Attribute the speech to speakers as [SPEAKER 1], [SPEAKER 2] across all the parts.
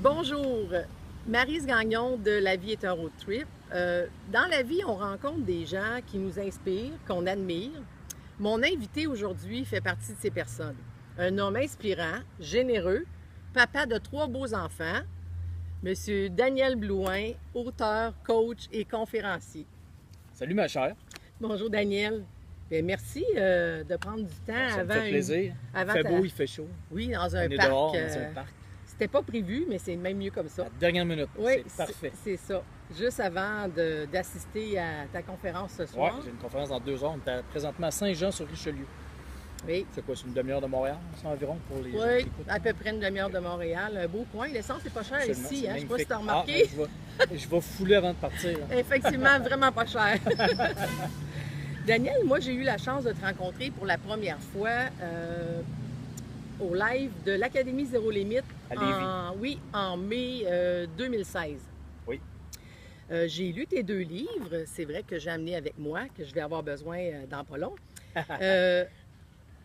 [SPEAKER 1] Bonjour, Maryse Gagnon de La vie est un road trip. Dans la vie, on rencontre des gens qui nous inspirent, qu'on admire. Mon invité aujourd'hui fait partie de ces personnes. Un homme inspirant, généreux, papa de 3 beaux enfants, Monsieur Daniel Blouin, auteur, coach et conférencier.
[SPEAKER 2] Salut ma chère.
[SPEAKER 1] Bonjour Daniel. Bien, merci de prendre du temps
[SPEAKER 2] Ça
[SPEAKER 1] avant.
[SPEAKER 2] me fait plaisir. Il fait beau, il fait chaud.
[SPEAKER 1] Oui, dans un
[SPEAKER 2] On est
[SPEAKER 1] parc.
[SPEAKER 2] dehors, dans un parc.
[SPEAKER 1] C'était pas prévu, mais c'est même mieux comme ça.
[SPEAKER 2] À la dernière minute.
[SPEAKER 1] Oui,
[SPEAKER 2] c'est parfait.
[SPEAKER 1] C'est ça. Juste avant d'assister à ta conférence ce soir.
[SPEAKER 2] Oui, j'ai une conférence dans 2 heures. On est présentement à Saint-Jean-sur-Richelieu.
[SPEAKER 1] Oui.
[SPEAKER 2] C'est quoi, c'est une demi-heure de Montréal? C'est environ pour les gens qui
[SPEAKER 1] Oui,
[SPEAKER 2] écoutent.
[SPEAKER 1] à peu près une demi-heure de Montréal. Un beau coin. L'essence n'est pas chère
[SPEAKER 2] Absolument,
[SPEAKER 1] ici.
[SPEAKER 2] c'est
[SPEAKER 1] Hein? Je ne sais pas si
[SPEAKER 2] magnifique.
[SPEAKER 1] tu as remarqué.
[SPEAKER 2] Je vais fouler avant de partir.
[SPEAKER 1] Effectivement, vraiment pas cher. Daniel, moi, j'ai eu la chance de te rencontrer pour la première fois au live de l'Académie Zéro Limite
[SPEAKER 2] À Lévis.
[SPEAKER 1] en mai 2016.
[SPEAKER 2] Oui.
[SPEAKER 1] J'ai lu tes 2 livres. C'est vrai que j'ai amené avec moi, que je vais avoir besoin dans pas long.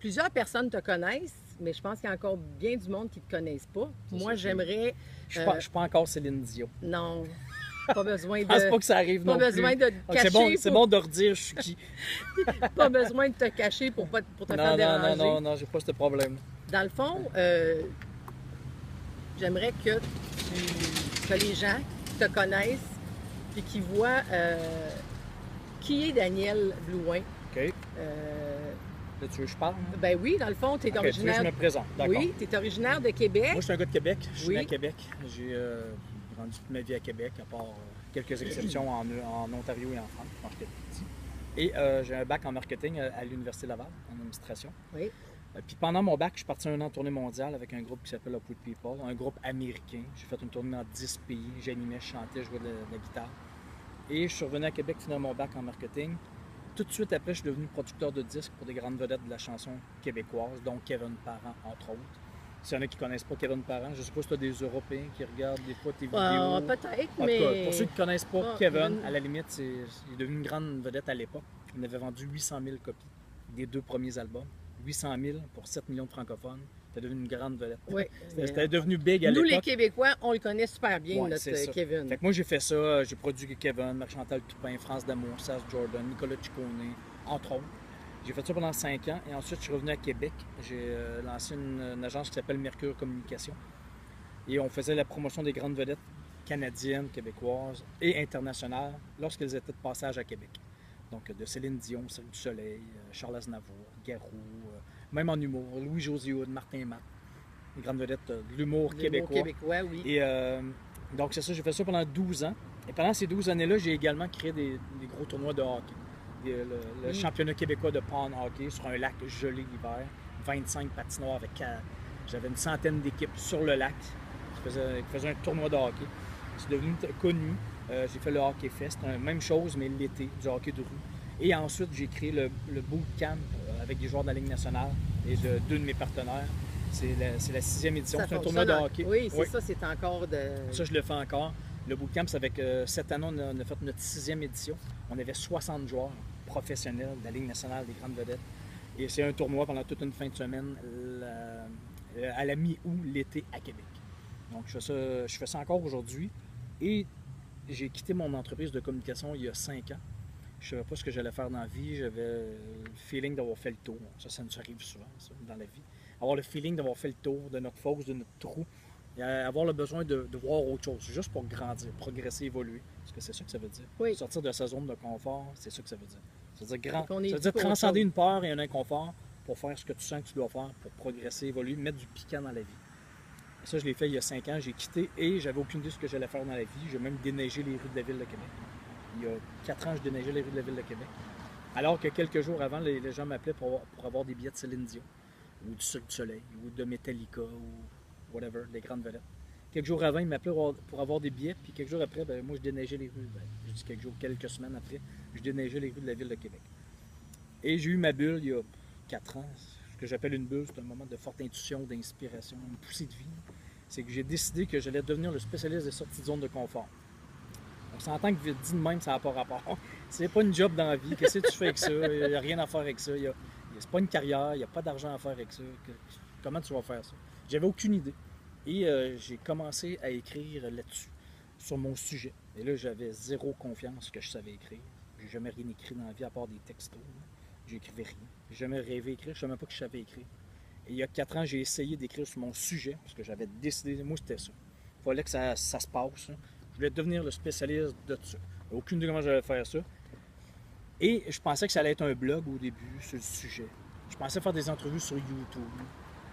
[SPEAKER 1] Plusieurs personnes te connaissent, mais je pense qu'il y a encore bien du monde qui ne te connaissent pas. Moi, j'aimerais...
[SPEAKER 2] Je ne suis pas encore Céline Dion.
[SPEAKER 1] Non, pas besoin de...
[SPEAKER 2] Je pense pas que ça arrive
[SPEAKER 1] pas
[SPEAKER 2] non
[SPEAKER 1] besoin
[SPEAKER 2] plus.
[SPEAKER 1] de te cacher.
[SPEAKER 2] C'est bon de redire je suis qui.
[SPEAKER 1] Pas besoin de te cacher pour te faire déranger.
[SPEAKER 2] Non, j'ai pas ce problème.
[SPEAKER 1] Dans le fond, j'aimerais que les gens te connaissent et qui voient qui est Daniel Blouin.
[SPEAKER 2] OK. Là, tu veux que je parle?
[SPEAKER 1] Ben oui, dans le fond, tu es
[SPEAKER 2] OK, tu veux que je me présente. D'accord.
[SPEAKER 1] Oui, tu es originaire de Québec.
[SPEAKER 2] Moi, je suis un gars de Québec. Je suis
[SPEAKER 1] Oui.
[SPEAKER 2] né à Québec. J'ai grandi toute ma vie à Québec, à part quelques exceptions en Ontario et en France, quand j'étais petit. Et j'ai un bac en marketing à l'Université Laval, en administration.
[SPEAKER 1] Oui.
[SPEAKER 2] Puis pendant mon bac, je suis parti 1 an en tournée mondiale avec un groupe qui s'appelle Upward People, un groupe américain. J'ai fait une tournée dans 10 pays. J'animais, je chantais, je jouais de la guitare. Et je suis revenu à Québec finir mon bac en marketing. Tout de suite après, je suis devenu producteur de disques pour des grandes vedettes de la chanson québécoise, dont Kevin Parent, entre autres. S'il y en a qui ne connaissent pas Kevin Parent, je ne sais pas si tu as des Européens qui regardent des fois tes vidéos.
[SPEAKER 1] Peut-être,
[SPEAKER 2] En tout
[SPEAKER 1] mais...
[SPEAKER 2] cas, pour ceux qui ne connaissent pas Kevin,
[SPEAKER 1] Kevin.
[SPEAKER 2] à la limite, il est devenu une grande vedette à l'époque. On avait vendu 800 000 copies des 2 premiers albums. 800 000 pour 7 millions de francophones. C'était devenu une grande vedette.
[SPEAKER 1] Oui.
[SPEAKER 2] C'était devenu big à l'époque.
[SPEAKER 1] Nous, les Québécois, on le connaît super bien,
[SPEAKER 2] Ouais, c'est
[SPEAKER 1] notre
[SPEAKER 2] ça.
[SPEAKER 1] Kevin.
[SPEAKER 2] Fait que moi, j'ai fait ça. J'ai produit Kevin, Marc-Chantal Toupin, France d'Amour, Sas Jordan, Nicolas Ciccone, entre autres. J'ai fait ça pendant 5 ans et ensuite, je suis revenu à Québec. J'ai lancé une agence qui s'appelle Mercure Communication. Et on faisait la promotion des grandes vedettes canadiennes, québécoises et internationales lorsqu'elles étaient de passage à Québec. Donc, de Céline Dion, Cirque du Soleil, Charles Aznavour, Garou, même en humour, Louis-José Hood, Martin Matt, les grandes vedettes de l'humour québécois.
[SPEAKER 1] Québécois, oui.
[SPEAKER 2] Et donc, c'est ça, j'ai fait ça pendant 12 ans. Et pendant ces 12 années-là, j'ai également créé des gros tournois de hockey. Le championnat québécois de pond hockey sur un lac gelé l'hiver, 25 patinoires avec... J'avais une centaine d'équipes sur le lac qui faisaient un tournoi de hockey. C'est devenu connu. J'ai fait le Hockey Fest, même chose, mais l'été, du hockey de rue. Et ensuite, j'ai créé le bootcamp avec des joueurs de la Ligue nationale et de 2 de mes partenaires. C'est la 6e édition. C'est un tournoi de hockey.
[SPEAKER 1] Oui, c'est ça, c'est encore de...
[SPEAKER 2] Ça, je le fais encore. Le bootcamp, c'est avec... cette année, on a fait notre 6e édition. On avait 60 joueurs professionnels de la Ligue nationale, des grandes vedettes. Et c'est un tournoi pendant toute une fin de semaine à la mi-août, l'été, à Québec. Donc, je fais ça encore aujourd'hui. Et j'ai quitté mon entreprise de communication il y a 5 ans. Je ne savais pas ce que j'allais faire dans la vie. J'avais le feeling d'avoir fait le tour. Ça nous arrive souvent, ça, dans la vie. Avoir le feeling d'avoir fait le tour de notre fosse, de notre trou. Et avoir le besoin de voir autre chose, juste pour grandir, progresser, évoluer. Parce que c'est ça que ça veut dire.
[SPEAKER 1] Oui.
[SPEAKER 2] Sortir de sa zone de confort, c'est ça que ça veut dire. Ça veut dire,
[SPEAKER 1] Ça veut
[SPEAKER 2] dire transcender une peur et un inconfort pour faire ce que tu sens que tu dois faire, pour progresser, évoluer, mettre du piquant dans la vie. Et ça, je l'ai fait il y a 5 ans. J'ai quitté et j'avais aucune idée de ce que j'allais faire dans la vie. J'ai même déneigé les rues de la ville de Québec. Il y a 4 ans, je déneigeais les rues de la ville de Québec. Alors que quelques jours avant, les gens m'appelaient pour avoir des billets de Céline Dion, ou du Cirque du Soleil, ou de Metallica, ou whatever, des grandes vedettes. Quelques jours avant, ils m'appelaient pour avoir des billets, puis quelques jours après, moi, je déneigeais les rues. Je dis quelques semaines après, je déneigeais les rues de la ville de Québec. Et j'ai eu ma bulle il y a 4 ans. Ce que j'appelle une bulle, c'est un moment de forte intuition, d'inspiration, une poussée de vie. C'est que j'ai décidé que j'allais devenir le spécialiste des sorties de zone de confort. On s'entend que dit de même, ça n'a pas rapport. C'est pas une job dans la vie. Qu'est-ce que tu fais avec ça? Il n'y a rien à faire avec ça. C'est pas une carrière. Il n'y a pas d'argent à faire avec ça. Comment tu vas faire ça? J'avais aucune idée. Et j'ai commencé à écrire là-dessus, sur mon sujet. Et là, j'avais zéro confiance que je savais écrire. J'ai jamais rien écrit dans la vie à part des textos. J'écrivais rien. J'ai jamais rêvé écrire. Je ne savais même pas que je savais écrire. Et il y a 4 ans, j'ai essayé d'écrire sur mon sujet, parce que j'avais décidé, moi c'était ça. Il fallait que ça se passe. Je voulais devenir le spécialiste de ça. Aucune idée comment j'allais faire ça. Et je pensais que ça allait être un blog au début sur le sujet. Je pensais faire des entrevues sur YouTube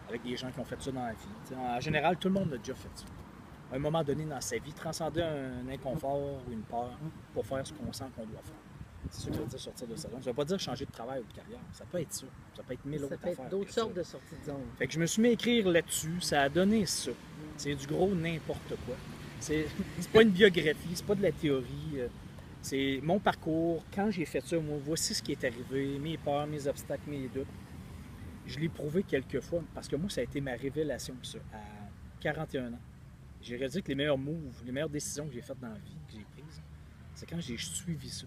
[SPEAKER 2] avec des gens qui ont fait ça dans la vie. T'sais, en général, tout le monde a déjà fait ça. À un moment donné dans sa vie, transcender un inconfort ou une peur pour faire ce qu'on sent qu'on doit faire. C'est ça que ça veut dire sortir de sa zone. Ça ne veut pas dire changer de travail ou de carrière. Ça peut être ça. Ça peut être mille autres affaires.
[SPEAKER 1] Ça peut être d'autres sortes de sorties de zone.
[SPEAKER 2] Fait que je me suis mis à écrire là-dessus. Ça a donné ça. C'est du gros n'importe quoi. C'est pas une biographie, c'est pas de la théorie. C'est mon parcours. Quand j'ai fait ça, moi, voici ce qui est arrivé, mes peurs, mes obstacles, mes doutes. Je l'ai prouvé quelques fois parce que moi, ça a été ma révélation, ça, à 41 ans. J'ai réalisé que les meilleurs moves, les meilleures décisions que j'ai faites dans la vie, que j'ai prises, c'est quand j'ai suivi ça.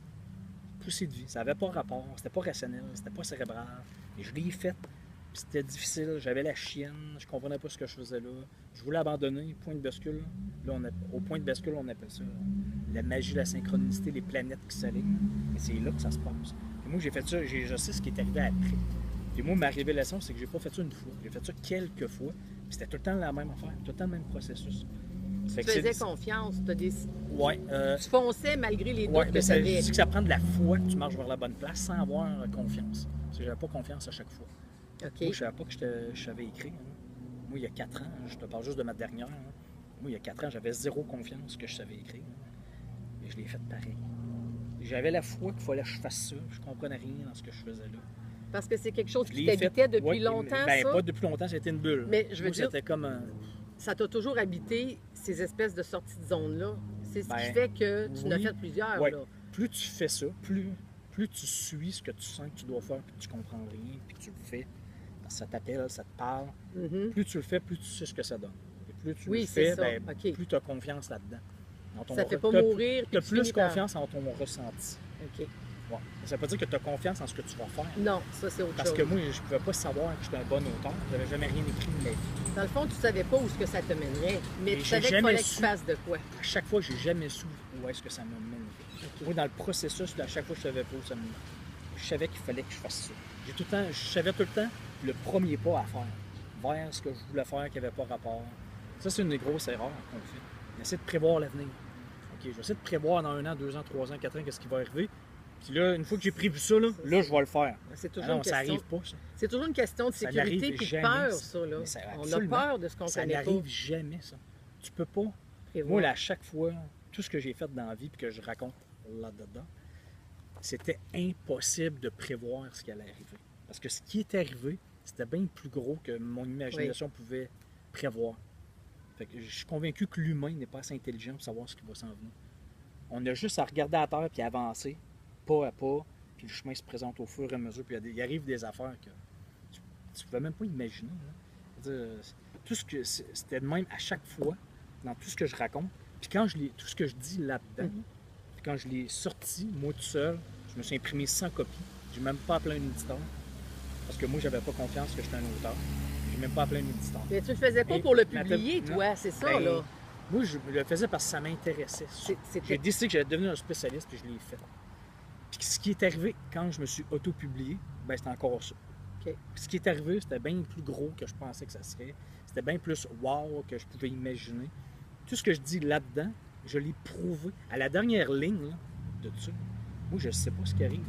[SPEAKER 2] Poussée de vie. Ça n'avait pas rapport, c'était pas rationnel, c'était pas cérébral. Mais je l'ai fait. Puis c'était difficile, j'avais la chienne, je comprenais pas ce que je faisais là. Je voulais abandonner, point de bascule. Là, au point de bascule, on appelle ça la magie, la synchronicité, les planètes qui s'alignent. Et c'est là que ça se passe. Et moi, j'ai fait ça, je sais ce qui est arrivé après. Et moi, ma révélation, c'est que j'ai pas fait ça une fois. J'ai fait ça quelques fois. Puis c'était tout le temps la même affaire, tout le temps le même processus.
[SPEAKER 1] Tu faisais confiance,
[SPEAKER 2] Ouais,
[SPEAKER 1] tu fonçais malgré les doutes
[SPEAKER 2] ouais,
[SPEAKER 1] que
[SPEAKER 2] mais
[SPEAKER 1] tu avais.
[SPEAKER 2] je dis que ça prend de la foi que tu marches vers la bonne place sans avoir confiance. Parce que j'avais pas confiance à chaque fois.
[SPEAKER 1] OK.
[SPEAKER 2] Moi, je savais pas que je savais écrire. Moi, il y a 4 ans, je te parle juste de ma dernière. Moi, il y a 4 ans, j'avais zéro confiance que je savais écrire. Et je l'ai fait pareil. J'avais la foi qu'il fallait que je fasse ça. Je comprenais rien dans ce que je faisais là.
[SPEAKER 1] Parce que c'est quelque chose
[SPEAKER 2] Je
[SPEAKER 1] qui
[SPEAKER 2] l'ai
[SPEAKER 1] t'habitait
[SPEAKER 2] fait,
[SPEAKER 1] depuis
[SPEAKER 2] ouais,
[SPEAKER 1] longtemps,
[SPEAKER 2] ben,
[SPEAKER 1] ça?
[SPEAKER 2] pas depuis longtemps, c'était une bulle.
[SPEAKER 1] Mais je veux
[SPEAKER 2] moi,
[SPEAKER 1] dire,
[SPEAKER 2] c'était comme un...
[SPEAKER 1] ça t'a toujours habité, ces espèces de sorties de zone-là. C'est ce qui
[SPEAKER 2] Ben,
[SPEAKER 1] fait que tu en as
[SPEAKER 2] oui.
[SPEAKER 1] fait plusieurs,
[SPEAKER 2] Ouais.
[SPEAKER 1] là.
[SPEAKER 2] Plus tu fais ça, plus tu suis ce que tu sens que tu dois faire, puis que tu comprends rien, puis que tu le fais, parce que ça t'appelle, ça te parle.
[SPEAKER 1] Mhm.
[SPEAKER 2] Plus tu le fais, plus tu sais ce que ça donne. Et plus tu
[SPEAKER 1] Oui,
[SPEAKER 2] le
[SPEAKER 1] c'est
[SPEAKER 2] fais,
[SPEAKER 1] ça.
[SPEAKER 2] ben,
[SPEAKER 1] OK.
[SPEAKER 2] plus tu as confiance là-dedans.
[SPEAKER 1] Ça fait pas mourir.
[SPEAKER 2] Tu as
[SPEAKER 1] puis
[SPEAKER 2] plus
[SPEAKER 1] finis par-
[SPEAKER 2] confiance en ton ressenti.
[SPEAKER 1] OK.
[SPEAKER 2] Ouais. Ça veut pas dire que tu as confiance en ce que tu vas faire.
[SPEAKER 1] Non, ça, c'est autre
[SPEAKER 2] Parce
[SPEAKER 1] chose.
[SPEAKER 2] que moi, je ne pouvais pas savoir que j'étais un bon auteur. Je n'avais jamais rien écrit de ma vie.
[SPEAKER 1] Dans le fond, tu savais pas où ce que ça te mènerait, mais
[SPEAKER 2] Et
[SPEAKER 1] tu
[SPEAKER 2] j'ai
[SPEAKER 1] savais qu'il
[SPEAKER 2] jamais
[SPEAKER 1] fallait que tu
[SPEAKER 2] su.
[SPEAKER 1] fasses de quoi.
[SPEAKER 2] À chaque fois, j'ai jamais su où est-ce que ça me mènerait. Moi, dans le processus, à chaque fois, je savais pas où ça me mènerait. Je savais qu'il fallait que je fasse ça. Je savais tout le temps le premier pas à faire vers ce que je voulais faire qui n'avait pas rapport. Ça, c'est une des grosses erreurs qu'on fait. On essaie de prévoir l'avenir. OK, je vais essayer de prévoir dans 1 an, 2 ans, 3 ans, 4 ans, qu'est-ce qui va arriver. Puis là, une fois que j'ai prévu ça, là, je vais le faire.
[SPEAKER 1] C'est
[SPEAKER 2] Ah
[SPEAKER 1] toujours
[SPEAKER 2] non,
[SPEAKER 1] une
[SPEAKER 2] ça
[SPEAKER 1] question.
[SPEAKER 2] n'arrive pas, ça.
[SPEAKER 1] C'est toujours une question de
[SPEAKER 2] Ça
[SPEAKER 1] sécurité
[SPEAKER 2] n'arrive
[SPEAKER 1] puis de
[SPEAKER 2] jamais,
[SPEAKER 1] peur,
[SPEAKER 2] ça.
[SPEAKER 1] ça, là.
[SPEAKER 2] Mais ça-
[SPEAKER 1] On a
[SPEAKER 2] absolument.
[SPEAKER 1] peur de ce qu'on
[SPEAKER 2] Ça
[SPEAKER 1] connaît pas.
[SPEAKER 2] n'arrive jamais, ça. Tu peux pas.
[SPEAKER 1] Prévoir.
[SPEAKER 2] Moi, là, à chaque fois, tout ce que j'ai fait dans la vie et que je raconte là-dedans, c'était impossible de prévoir ce qui allait arriver. Parce que ce qui est arrivé, c'était bien plus gros que mon imagination pouvait prévoir. Fait que je suis convaincu que l'humain n'est pas assez intelligent pour savoir ce qui va s'en venir. On a juste à regarder à terre puis avancer, pas à pas, puis le chemin se présente au fur et à mesure, puis il arrive des affaires que tu ne pouvais même pas imaginer. Là. Tout ce que c'était de même à chaque fois, dans tout ce que je raconte, puis tout ce que je dis là-dedans, puis quand je l'ai sorti, moi tout seul, je me suis imprimé 100 copies. J'ai même pas appelé un éditeur, parce que moi, j'avais pas confiance que j'étais un auteur. J'ai même pas appelé un éditeur.
[SPEAKER 1] Mais tu le faisais pas
[SPEAKER 2] Et
[SPEAKER 1] pour le
[SPEAKER 2] ma-
[SPEAKER 1] publier,
[SPEAKER 2] non.
[SPEAKER 1] toi, c'est ça,
[SPEAKER 2] Ben,
[SPEAKER 1] là.
[SPEAKER 2] Moi, je le faisais parce que ça m'intéressait.
[SPEAKER 1] C'était-
[SPEAKER 2] J'ai décidé que j'allais devenir un spécialiste, puis je l'ai fait. Puis ce qui est arrivé quand je me suis auto-publié, ben c'était encore ça.
[SPEAKER 1] OK.
[SPEAKER 2] Puis ce qui est arrivé, c'était bien plus gros que je pensais que ça serait. C'était bien plus wow que je pouvais imaginer. Tout ce que je dis là-dedans, je l'ai prouvé. À la dernière ligne là, de ça, moi, je ne sais pas ce qui arrive.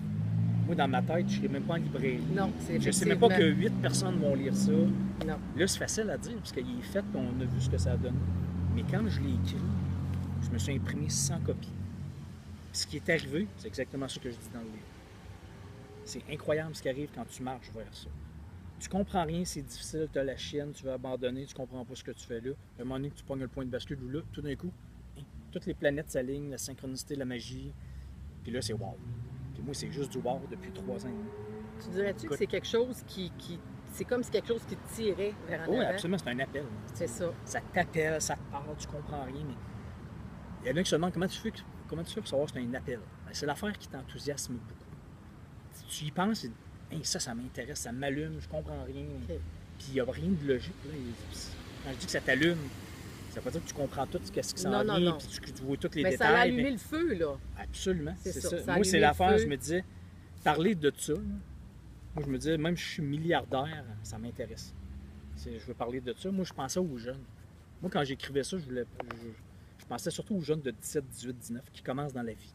[SPEAKER 2] Moi, dans ma tête, je ne serai même pas en librairie.
[SPEAKER 1] Non, c'est
[SPEAKER 2] Je ne sais même pas que
[SPEAKER 1] effectivement-
[SPEAKER 2] 8 personnes vont lire ça.
[SPEAKER 1] Non.
[SPEAKER 2] Là, c'est facile à dire, parce qu'il est fait, puis on a vu ce que ça a donné. Mais quand je l'ai écrit, je me suis imprimé 100 copies. Puis ce qui est arrivé, c'est exactement ce que je dis dans le livre. C'est incroyable ce qui arrive quand tu marches vers ça. Tu comprends rien, c'est difficile, tu as la chienne, tu veux abandonner, tu comprends pas ce que tu fais là. À un moment donné, tu pognes le point de bascule où là, tout d'un coup, toutes les planètes s'alignent, la synchronicité, la magie. Puis là, c'est wow. Puis moi, c'est juste du wow depuis 3 ans et demi.
[SPEAKER 1] Tu dirais-tu que c'est quelque chose qui c'est comme si quelque chose qui te tirait vers en
[SPEAKER 2] Oui,
[SPEAKER 1] avant?
[SPEAKER 2] absolument, c'est un appel.
[SPEAKER 1] C'est ça.
[SPEAKER 2] Ça t'appelle, ça te parle, tu comprends rien, mais il y en a qui se demandent comment tu fais pour savoir que c'est un appel. Ben, c'est l'affaire qui t'enthousiasme beaucoup. Si tu y penses, hey, ça m'intéresse, ça m'allume, je comprends rien.
[SPEAKER 1] OK.
[SPEAKER 2] Puis il n'y a rien de logique. Là. Quand je dis que ça t'allume, ça veut pas dire que tu comprends tout ce qui s'en
[SPEAKER 1] Non,
[SPEAKER 2] vient,
[SPEAKER 1] non.
[SPEAKER 2] puis que tu vois tous les
[SPEAKER 1] Mais ça a
[SPEAKER 2] détails.
[SPEAKER 1] allumé le feu, là.
[SPEAKER 2] Absolument,
[SPEAKER 1] C'est
[SPEAKER 2] c'est
[SPEAKER 1] ça.
[SPEAKER 2] ça.
[SPEAKER 1] Ça a
[SPEAKER 2] Moi, c'est
[SPEAKER 1] allumé le
[SPEAKER 2] l'affaire,
[SPEAKER 1] feu.
[SPEAKER 2] je me disais, parler de ça, là, moi, je me disais, même si je suis milliardaire, ça m'intéresse. Je veux parler de ça. Moi, je pensais aux jeunes. Moi, quand j'écrivais ça, je pensais surtout aux jeunes de 17, 18, 19 qui commencent dans la vie.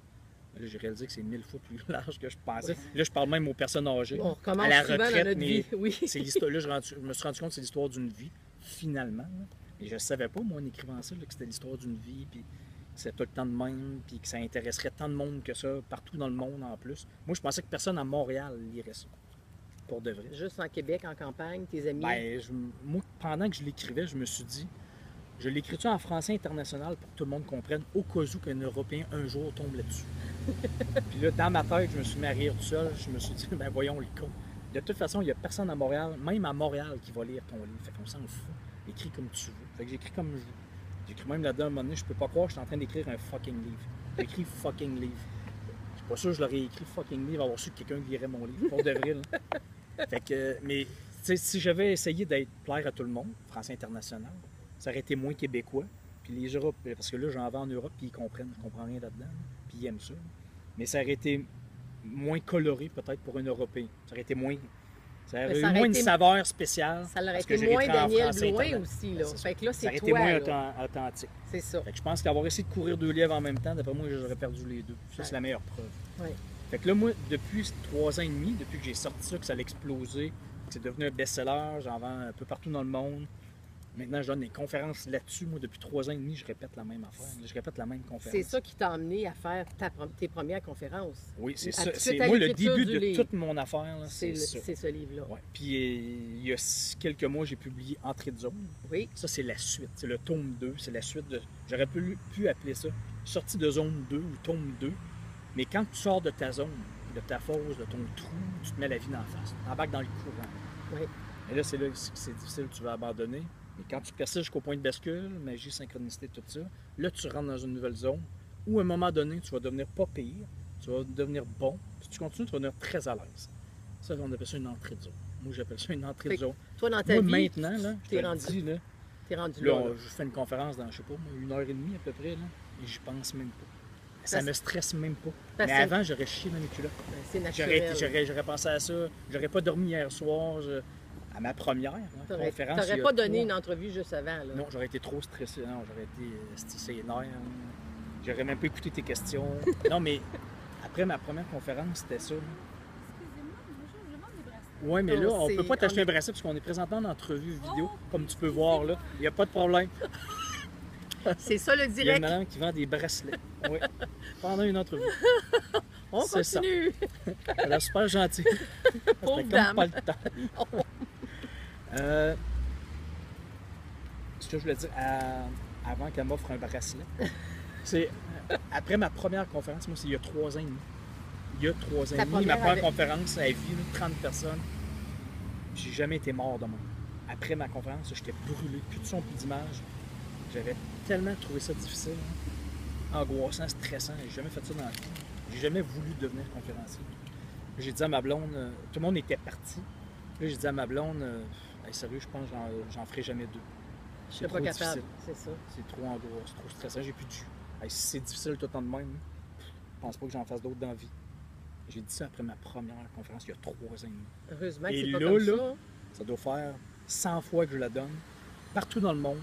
[SPEAKER 2] Là, j'ai réalisé que c'est 1000 fois plus large que je pensais.
[SPEAKER 1] Ouais.
[SPEAKER 2] Là, je parle même aux personnes âgées.
[SPEAKER 1] On recommence
[SPEAKER 2] à la
[SPEAKER 1] souvent dans
[SPEAKER 2] retraite,
[SPEAKER 1] notre
[SPEAKER 2] mais
[SPEAKER 1] vie. Oui.
[SPEAKER 2] c'est l'histoire. Là, je me suis rendu compte que c'est l'histoire d'une vie, finalement. Là. Et je ne savais pas, moi, en écrivant ça, là, que c'était l'histoire d'une vie, puis que c'était tout le temps de même, puis que ça intéresserait tant de monde que ça, partout dans le monde en plus. Moi, je pensais que personne à Montréal lirait ça, pour de vrai.
[SPEAKER 1] Juste en Québec, en campagne, tes amis.
[SPEAKER 2] Ben, moi, pendant que je l'écrivais, je me suis dit, je l'écris-tu en français international pour que tout le monde comprenne, au cas où qu'un Européen un jour tombe là-dessus. Puis là, dans ma tête, je me suis mis à rire tout seul. Je me suis dit, ben voyons le con. De toute façon, il n'y a personne à Montréal, même à Montréal, qui va lire ton livre. Fait qu'on s'en fout. Écris comme tu veux. Fait que j'écris comme je veux. J'écris même là-dedans, à un moment donné, je peux pas croire que je suis en train d'écrire un fucking livre. J'écris fucking livre. Je suis pas sûr que je l'aurais écrit fucking livre, avoir su que quelqu'un lirait mon livre. Pour de vrai, là. Fait que, mais, tu sais, si j'avais essayé d'être plaire à tout le monde, français international, ça aurait été moins québécois. Puis les Européens, parce que là, j'en vais en Europe, puis ils comprennent. Je comprends rien là-dedans. Puis ils aiment ça. Mais ça aurait été moins coloré, peut-être, pour un Européen. Ça aurait été moins. Ça aurait eu moins une saveur spéciale.
[SPEAKER 1] Ça aurait
[SPEAKER 2] parce que
[SPEAKER 1] été
[SPEAKER 2] j'ai
[SPEAKER 1] moins
[SPEAKER 2] écrit en
[SPEAKER 1] Daniel
[SPEAKER 2] français
[SPEAKER 1] Blouin
[SPEAKER 2] internet.
[SPEAKER 1] aussi, là.
[SPEAKER 2] C'est ça.
[SPEAKER 1] Fait que là,
[SPEAKER 2] Ça
[SPEAKER 1] c'est
[SPEAKER 2] aurait
[SPEAKER 1] toi,
[SPEAKER 2] été moins
[SPEAKER 1] là.
[SPEAKER 2] authentique.
[SPEAKER 1] C'est ça.
[SPEAKER 2] Fait que je pense qu'avoir essayé de courir 2 lièvres en même temps, d'après moi, j'aurais perdu les deux. Ça, c'est la meilleure preuve.
[SPEAKER 1] Ouais.
[SPEAKER 2] Fait que là, moi, depuis 3 ans et demi, depuis que j'ai sorti ça, que ça a explosé, que c'est devenu un best-seller, j'en vends un peu partout dans le monde. Maintenant, je donne des conférences là-dessus. Moi, depuis 3 ans et demi, je répète la même affaire. Je répète la même conférence.
[SPEAKER 1] C'est ça qui t'a amené à faire tes premières conférences.
[SPEAKER 2] Oui, c'est
[SPEAKER 1] À
[SPEAKER 2] ça.
[SPEAKER 1] tout
[SPEAKER 2] C'est
[SPEAKER 1] à
[SPEAKER 2] moi, le
[SPEAKER 1] l'écriture
[SPEAKER 2] début
[SPEAKER 1] du
[SPEAKER 2] de
[SPEAKER 1] livre.
[SPEAKER 2] toute mon affaire, là, c'est ça.
[SPEAKER 1] C'est ce livre-là.
[SPEAKER 2] Ouais. Puis, il y a quelques mois, j'ai publié Entrée de zone.
[SPEAKER 1] Oui.
[SPEAKER 2] Ça, c'est la suite. C'est le tome 2. C'est la suite de... J'aurais pu appeler ça Sortie de zone 2 ou tome 2. Mais quand tu sors de ta zone, de ta fosse, de ton trou, tu te mets la vie dans la face. Tu embarques dans le courant.
[SPEAKER 1] Oui.
[SPEAKER 2] Et là, c'est là que c'est difficile, tu vas abandonner. Mais quand tu persistes jusqu'au point de bascule, magie, synchronicité, tout ça, là, tu rentres dans une nouvelle zone où, à un moment donné, tu vas devenir pas pire, tu vas devenir bon, puis tu continues, tu vas devenir très à l'aise. Ça, on appelle ça une entrée de zone. Moi, j'appelle ça une entrée de zone.
[SPEAKER 1] Toi, dans ta
[SPEAKER 2] Moi,
[SPEAKER 1] vie,
[SPEAKER 2] maintenant, là,
[SPEAKER 1] t'es
[SPEAKER 2] je te le
[SPEAKER 1] rendu
[SPEAKER 2] dis, là,
[SPEAKER 1] t'es rendu
[SPEAKER 2] là,
[SPEAKER 1] là. là.
[SPEAKER 2] je fais une conférence dans, je sais pas, moi, 1h30 à peu près, là, et j'y pense même pas. Ça
[SPEAKER 1] Parce-
[SPEAKER 2] me stresse même pas.
[SPEAKER 1] parce
[SPEAKER 2] Mais
[SPEAKER 1] que-
[SPEAKER 2] avant, j'aurais chié dans mes culottes.
[SPEAKER 1] Ben, c'est naturel.
[SPEAKER 2] J'aurais pensé à ça. J'aurais pas dormi hier soir. À ma première conférence.
[SPEAKER 1] T'aurais
[SPEAKER 2] il y a
[SPEAKER 1] pas donné
[SPEAKER 2] 3
[SPEAKER 1] une entrevue juste avant, là.
[SPEAKER 2] Non, j'aurais été trop stressé. Non, j'aurais été stissé les nerfs. J'aurais même pas écouté tes questions. Non, mais après ma première conférence, c'était ça.
[SPEAKER 3] Excusez-moi, je demande des bracelets.
[SPEAKER 2] Oui, mais là, on
[SPEAKER 1] C'est-
[SPEAKER 2] peut pas t'acheter
[SPEAKER 1] on
[SPEAKER 2] un bracelet parce qu'on est présentement en entrevue vidéo, comme tu peux voir là. Il n'y a pas de problème.
[SPEAKER 1] C'est ça le
[SPEAKER 2] Il y a une
[SPEAKER 1] direct.
[SPEAKER 2] madame qui vend des bracelets. Oui. Pendant une entrevue.
[SPEAKER 1] On
[SPEAKER 2] c'est ça.
[SPEAKER 1] continue.
[SPEAKER 2] Elle est super gentille.
[SPEAKER 1] Pauvre
[SPEAKER 2] C'était
[SPEAKER 1] dame.
[SPEAKER 2] comme pas le temps. Ce que je voulais dire, avant qu'elle m'offre un bracelet, c'est après ma première conférence, moi, c'est il y a 3 ans et demi. Il y a 3 ans
[SPEAKER 1] Ta
[SPEAKER 2] et demi, ma
[SPEAKER 1] première
[SPEAKER 2] première
[SPEAKER 1] avec-
[SPEAKER 2] conférence à vie, là, 30 personnes. J'ai jamais été mort de moi. Après ma conférence, j'étais brûlé, plus de son, plus d'image. J'avais tellement trouvé ça difficile, angoissant, stressant. J'ai jamais fait ça dans la vie. J'ai jamais voulu devenir conférencier. J'ai dit à ma blonde, tout le monde était parti. Là, j'ai dit à ma blonde, hey, sérieux, je pense que j'en ferai jamais 2.
[SPEAKER 1] Je
[SPEAKER 2] C'est
[SPEAKER 1] suis
[SPEAKER 2] trop
[SPEAKER 1] pas capable.
[SPEAKER 2] difficile.
[SPEAKER 1] C'est ça.
[SPEAKER 2] C'est trop angoissant, trop stressant. J'ai plus de jus. Hey, si c'est difficile tout le temps de même, je pense pas que j'en fasse d'autres dans la vie. J'ai dit ça après ma première conférence il y a 3 ans et demi.
[SPEAKER 1] Heureusement que
[SPEAKER 2] Et
[SPEAKER 1] c'est pas
[SPEAKER 2] là,
[SPEAKER 1] comme
[SPEAKER 2] là,
[SPEAKER 1] ça.
[SPEAKER 2] Ça doit faire 100 fois que je la donne, partout dans le monde.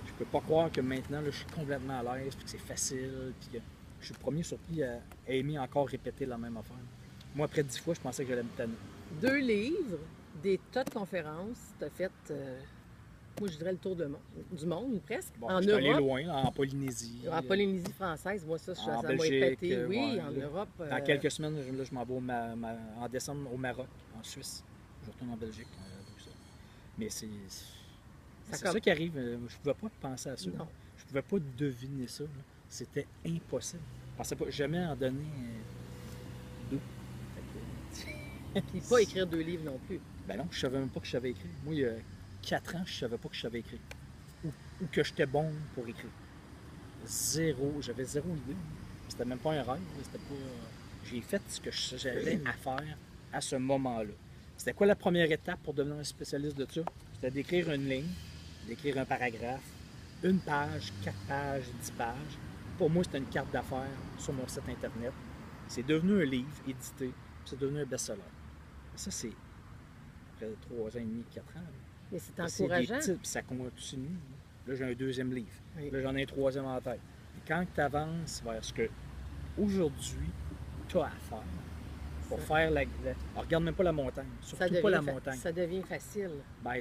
[SPEAKER 2] Je peux pas croire que maintenant, là, je suis complètement à l'aise, puis que c'est facile, puis que je suis le premier surpris à aimer encore répéter la même affaire. Moi, après 10 fois, je pensais que j'allais me tanner.
[SPEAKER 1] 2 livres, des tas de conférences. T'as fait, moi, je dirais le tour du monde, presque.
[SPEAKER 2] Bon,
[SPEAKER 1] En
[SPEAKER 2] je suis allé
[SPEAKER 1] Europe.
[SPEAKER 2] loin, là, en Polynésie.
[SPEAKER 1] En Polynésie française, moi, ça
[SPEAKER 2] En
[SPEAKER 1] m'a
[SPEAKER 2] Belgique,
[SPEAKER 1] épaté. Oui,
[SPEAKER 2] ouais,
[SPEAKER 1] en
[SPEAKER 2] là.
[SPEAKER 1] Europe.
[SPEAKER 2] Dans quelques semaines, là, je m'en vais en décembre au Maroc, en Suisse. Je retourne en Belgique. Bruxelles. Mais c'est
[SPEAKER 1] comme-
[SPEAKER 2] ça qui arrive. Je pouvais pas penser à ça.
[SPEAKER 1] Non.
[SPEAKER 2] Je pouvais pas deviner ça. Là. C'était impossible. Je pensais pas jamais en donner 2.
[SPEAKER 1] Puis pas écrire 2 livres non plus.
[SPEAKER 2] Ben non, je savais même pas que je savais écrire. Moi, il y a 4 ans, je savais pas que je savais écrire. Ou que j'étais bon pour écrire. J'avais zéro idée. C'était même pas un rêve. Là, c'était pas... J'ai fait ce que j'avais à faire à ce moment-là. C'était quoi la première étape pour devenir un spécialiste de ça? C'était d'écrire une ligne, d'écrire un paragraphe, 1 page, 4 pages, 10 pages. Pour moi, c'était une carte d'affaires sur mon site Internet. C'est devenu un livre édité, puis c'est devenu un best-seller. Ça, c'est après 3 ans et demi, 4 ans.
[SPEAKER 1] Mais c'est
[SPEAKER 2] C'est des
[SPEAKER 1] encourageant.
[SPEAKER 2] titres, puis ça continue. Là, j'ai un 2e livre.
[SPEAKER 1] Oui.
[SPEAKER 2] Là, j'en ai un 3e en tête. Et quand tu avances vers ce que aujourd'hui tu as à faire pour faire alors, regarde même pas la montagne, surtout pas la montagne.
[SPEAKER 1] Ça devient facile.
[SPEAKER 2] Ben,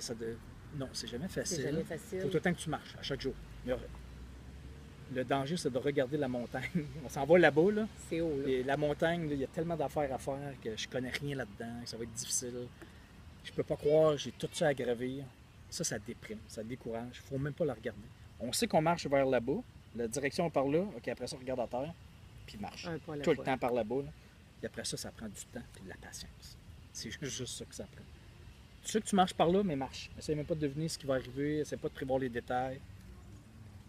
[SPEAKER 2] non, c'est jamais facile.
[SPEAKER 1] C'est jamais facile.
[SPEAKER 2] Faut tout le temps que tu marches à chaque jour. Mais le danger, c'est de regarder la montagne. On s'en va là-bas, là.
[SPEAKER 1] C'est haut, là.
[SPEAKER 2] Et la montagne, là, il y a tellement d'affaires à faire que je connais rien là-dedans, que ça va être difficile. Je peux pas croire, j'ai tout ça à gravir. Ça déprime, ça décourage. Il faut même pas la regarder. On sait qu'on marche vers là-bas, la direction par là, OK, après ça, on regarde à terre, puis marche.
[SPEAKER 1] Un pas à la
[SPEAKER 2] Tout le
[SPEAKER 1] fois.
[SPEAKER 2] temps par là-bas. Là. Et après ça prend du temps et de la patience. C'est juste ça que ça prend. Tu sais que tu marches par là, mais marche. Essaye même pas de deviner ce qui va arriver, essaye pas de prévoir les détails.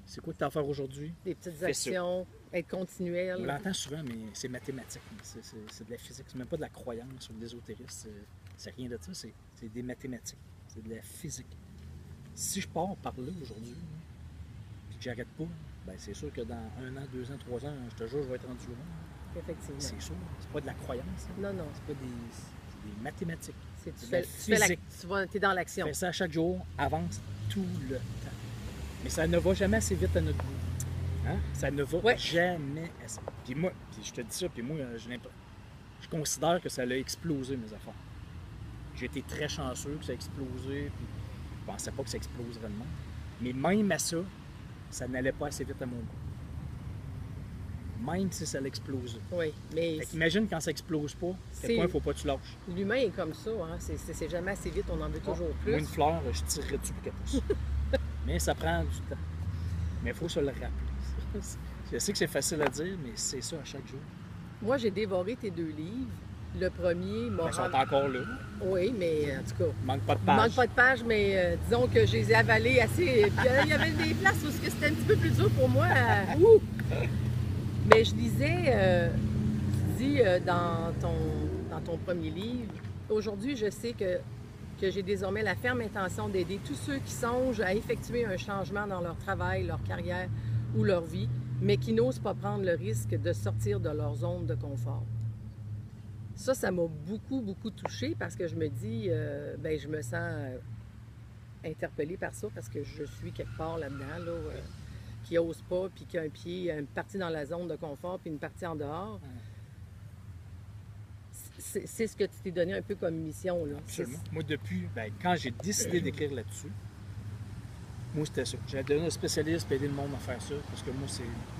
[SPEAKER 2] C'est quoi que tu as à faire aujourd'hui?
[SPEAKER 1] Des petites
[SPEAKER 2] Fais ça.
[SPEAKER 1] actions, être continuel.
[SPEAKER 2] On l'entend souvent, mais c'est mathématique. C'est de la physique. C'est même pas de la croyance ou de l'ésotérisme. C'est rien de ça. C'est des mathématiques. C'est de la physique. Si je pars par là aujourd'hui, puis que j'arrête pas, ben c'est sûr que dans 1 an, 2 ans, 3 ans, je te jure, je vais être rendu loin.
[SPEAKER 1] Effectivement.
[SPEAKER 2] C'est sûr. C'est pas de la croyance. Hein.
[SPEAKER 1] Non, non.
[SPEAKER 2] C'est pas c'est des mathématiques.
[SPEAKER 1] Tu
[SPEAKER 2] de la physique.
[SPEAKER 1] es dans l'action.
[SPEAKER 2] Fais ça à chaque jour, avance tout le temps. Mais ça ne va jamais assez vite à notre goût. Hein? Ça ne va
[SPEAKER 1] Ouais.
[SPEAKER 2] jamais assez. Puis moi, je te dis ça, puis moi, je considère que ça a explosé mes affaires. J'ai été très chanceux que ça a explosé, puis je pensais pas que ça exploserait de même. Mais même à ça, ça n'allait pas assez vite à mon goût. Même si ça allait exploser.
[SPEAKER 1] Oui, mais
[SPEAKER 2] Imagine quand ça explose pas, à
[SPEAKER 1] C'est-
[SPEAKER 2] quel point il ne faut pas que tu lâches.
[SPEAKER 1] l'humain est comme ça. Hein? C'est jamais assez vite, on en veut toujours
[SPEAKER 2] Moi,
[SPEAKER 1] plus.
[SPEAKER 2] une fleur, je tirerais dessus pour qu'elle pousse. Mais ça prend du temps. Mais il faut se le rappeler. Je sais que c'est facile à dire, mais c'est ça à chaque jour.
[SPEAKER 1] Moi, j'ai dévoré tes 2 livres. Le premier m'a
[SPEAKER 2] Ils sont
[SPEAKER 1] rendu-
[SPEAKER 2] encore là.
[SPEAKER 1] Oui, mais en tout cas,
[SPEAKER 2] Il manque pas de
[SPEAKER 1] il
[SPEAKER 2] pages.
[SPEAKER 1] manque pas de pages, mais disons que je les ai avalées assez. Puis, il y avait des places où c'était un petit peu plus dur pour moi. Ouh! Mais je lisais, tu dis dans ton premier livre, aujourd'hui, je sais que j'ai désormais la ferme intention d'aider tous ceux qui songent à effectuer un changement dans leur travail, leur carrière ou leur vie, mais qui n'osent pas prendre le risque de sortir de leur zone de confort. Ça m'a beaucoup, beaucoup touchée parce que je me dis, ben, je me sens interpellée par ça parce que je suis quelque part là-dedans, là, qui n'ose pas, puis qui a un pied, une partie dans la zone de confort, puis une partie en dehors. C'est ce que tu t'es donné un peu comme mission, là.
[SPEAKER 2] Absolument. Moi, depuis, quand j'ai décidé d'écrire là-dessus, moi, c'était ça. J'allais devenir un spécialiste et aider le monde à faire ça. Parce que moi,